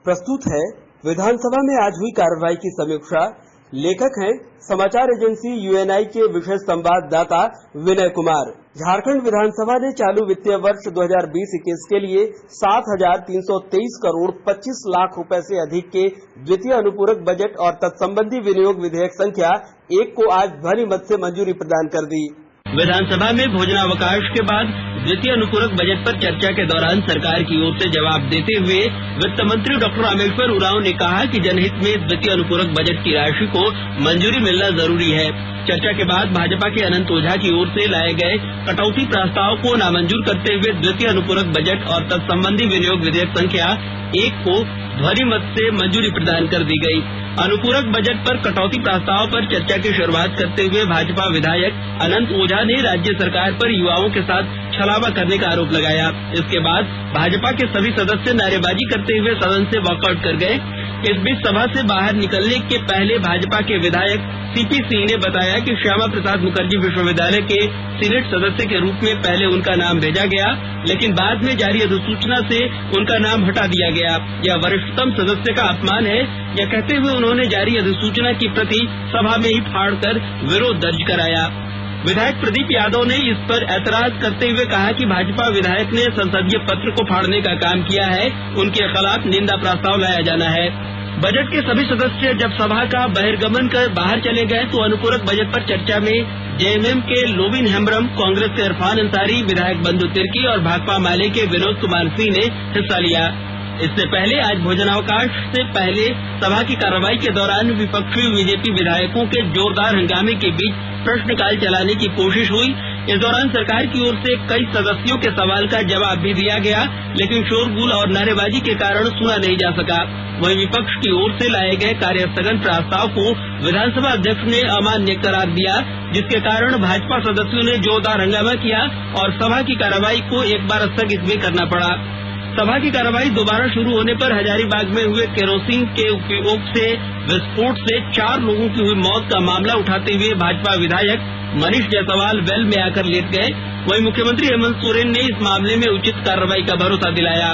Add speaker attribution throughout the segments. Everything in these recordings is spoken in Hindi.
Speaker 1: प्रस्तुत है विधानसभा में आज हुई कार्रवाई की समीक्षा। लेखक हैं समाचार एजेंसी यूएनआई के विशेष संवाददाता विनय कुमार। झारखंड विधानसभा ने चालू वित्तीय वर्ष 2020-21 के लिए 7,323 करोड़ 25 लाख रुपए से अधिक के द्वितीय अनुपूरक बजट और तत्संबंधी विनियोग विधेयक संख्या 1 को आज ध्वनि मत से मंजूरी प्रदान कर दी।
Speaker 2: विधानसभा में भोजनावकाश के बाद द्वितीय अनुपूरक बजट पर चर्चा के दौरान सरकार की ओर से जवाब देते हुए वित्त मंत्री डॉक्टर रामेश्वर उरांव ने कहा कि जनहित में द्वितीय अनुपूरक बजट की राशि को मंजूरी मिलना जरूरी है। चर्चा के बाद भाजपा के अनंत ओझा की ओर से लाए गए कटौती प्रस्ताव को नामंजूर करते हुए द्वितीय अनुपूरक बजट और तत्संबंधी विनियोग विधेयक संख्या 1 को ध्वनि मत से मंजूरी प्रदान कर दी गई। अनुपूरक बजट पर कटौती प्रस्ताव पर चर्चा की शुरुआत करते हुए भाजपा विधायक अनंत ओझा ने राज्य सरकार पर युवाओं के साथ छलावा करने का आरोप लगाया। इसके बाद भाजपा के सभी सदस्य नारेबाजी करते हुए सदन से वॉकआउट कर गए। इस बीच सभा से बाहर निकलने के पहले भाजपा के विधायक सीपी सिंह ने बताया कि श्यामा प्रसाद मुखर्जी विश्वविद्यालय के सीनेट सदस्य के रूप में पहले उनका नाम भेजा गया, लेकिन बाद में जारी अधिसूचना से उनका नाम हटा दिया गया। यह वरिष्ठतम सदस्य का अपमान है, यह कहते हुए उन्होंने जारी अधिसूचना की प्रति सभा में ही फाड़कर विरोध दर्ज कराया। विधायक प्रदीप यादव ने इस पर ऐतराज करते हुए कहा कि भाजपा विधायक ने संसदीय पत्र को फाड़ने का काम किया है, उनके खिलाफ निंदा प्रस्ताव लाया जाना है। बजट के सभी सदस्य जब सभा का बहिर्गमन कर बाहर चले गए तो अनुपूरक बजट पर चर्चा में जेएमएम के लोबिन हेम्ब्रम, कांग्रेस के इरफान अंसारी, विधायक बंधु तिर्की और भाकपा माले के विनोद कुमार सिंह ने हिस्सा लिया। इससे पहले आज भोजनावकाश से पहले सभा की कार्रवाई के दौरान विपक्षी बीजेपी विधायकों के जोरदार हंगामे के बीच प्रश्नकाल चलाने की कोशिश हुई। इस दौरान सरकार की ओर से कई सदस्यों के सवाल का जवाब भी दिया गया, लेकिन शोरगुल और नारेबाजी के कारण सुना नहीं जा सका। वहीं विपक्ष की ओर से लाए गए कार्य स्थगन प्रस्ताव को विधानसभा अध्यक्ष ने अमान्य करार दिया, जिसके कारण भाजपा सदस्यों ने जोरदार हंगामा किया और सभा की कार्रवाई को एक बार स्थगित भी करना पड़ा। सभा की कार्रवाई दोबारा शुरू होने पर हजारीबाग में हुए केरोसिन के उपयोग से विस्फोट से 4 लोगों की हुई मौत का मामला उठाते हुए भाजपा विधायक मनीष जायसवाल वेल में आकर लेट गए। वहीं मुख्यमंत्री हेमंत सोरेन ने इस मामले में उचित कार्रवाई का भरोसा दिलाया।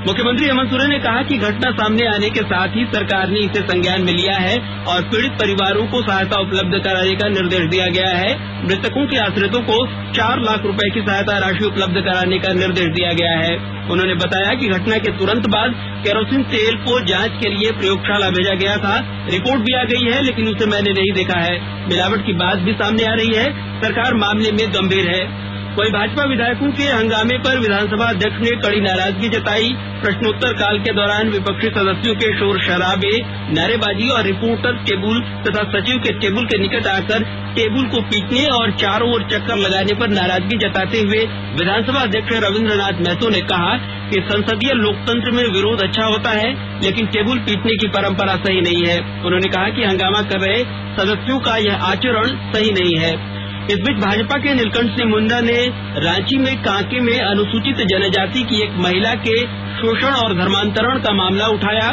Speaker 2: मुख्यमंत्री हेमंत सोरेन ने कहा कि घटना सामने आने के साथ ही सरकार ने इसे संज्ञान में लिया है और पीड़ित परिवारों को सहायता उपलब्ध कराने का निर्देश दिया गया है। मृतकों के आश्रितों को 4 लाख रुपए की सहायता राशि उपलब्ध कराने का निर्देश दिया गया है। उन्होंने बताया कि घटना के तुरंत बाद केरोसिन तेल को जांच के लिए प्रयोगशाला भेजा गया था। रिपोर्ट भी आ गई है, लेकिन उसे मैंने नहीं देखा है। मिलावट की बात भी सामने आ रही है। सरकार मामले में गंभीर है। वहीं भाजपा विधायकों के हंगामे पर विधानसभा अध्यक्ष ने कड़ी नाराजगी जताई। प्रश्नोत्तर काल के दौरान विपक्षी सदस्यों के शोर शराबे, नारेबाजी और रिपोर्टर टेबुल तथा सचिव के टेबुल के निकट आकर टेबुल को पीटने और चारों ओर चक्कर लगाने पर नाराजगी जताते हुए विधानसभा अध्यक्ष रविंद्रनाथ महतो ने कहा कि संसदीय लोकतंत्र में विरोध अच्छा होता है, लेकिन टेबुल पीटने की परंपरा सही नहीं है। उन्होंने कहा कि हंगामा कर रहे सदस्यों का यह आचरण सही नहीं है। इस बीच भाजपा के नीलकंठ सिंह मुंडा ने रांची में कांके में अनुसूचित जनजाति की एक महिला के शोषण और धर्मांतरण का मामला उठाया।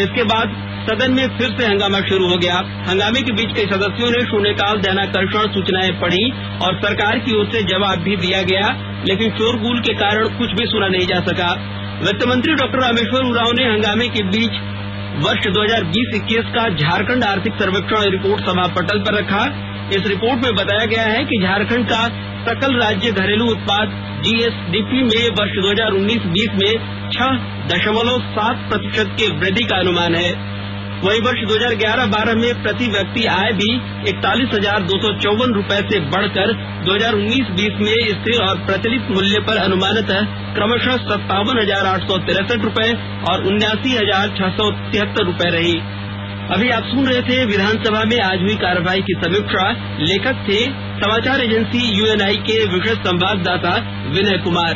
Speaker 2: इसके बाद सदन में फिर से हंगामा शुरू हो गया। हंगामे के बीच कई सदस्यों ने शून्यकाल ध्यानाकर्षण सूचनाएं पढ़ी और सरकार की ओर से जवाब भी दिया गया, लेकिन शोरगुल के कारण कुछ भी सुना नहीं जा सका। वित्त मंत्री डॉक्टर रामेश्वर उरांव ने हंगामे के बीच वर्ष 2020-21 का झारखंड आर्थिक सर्वेक्षण रिपोर्ट सभा पटल पर रखा। इस रिपोर्ट में बताया गया है कि झारखंड का सकल राज्य घरेलू उत्पाद जीएसडीपी में वर्ष 2019-20 में 6.7% की वृद्धि का अनुमान है। वहीं वर्ष 2011-12 में प्रति व्यक्ति आय भी 41,254 रुपए से बढ़कर 2019-20 में स्थिर और प्रचलित मूल्य पर अनुमानतः क्रमशः 57,863 रुपए और 79,673 रुपए रही। अभी आप सुन रहे थे विधानसभा में आज हुई कार्रवाई की समीक्षा। लेखक थे समाचार एजेंसी यूएनआई के विशेष संवाददाता विनय कुमार।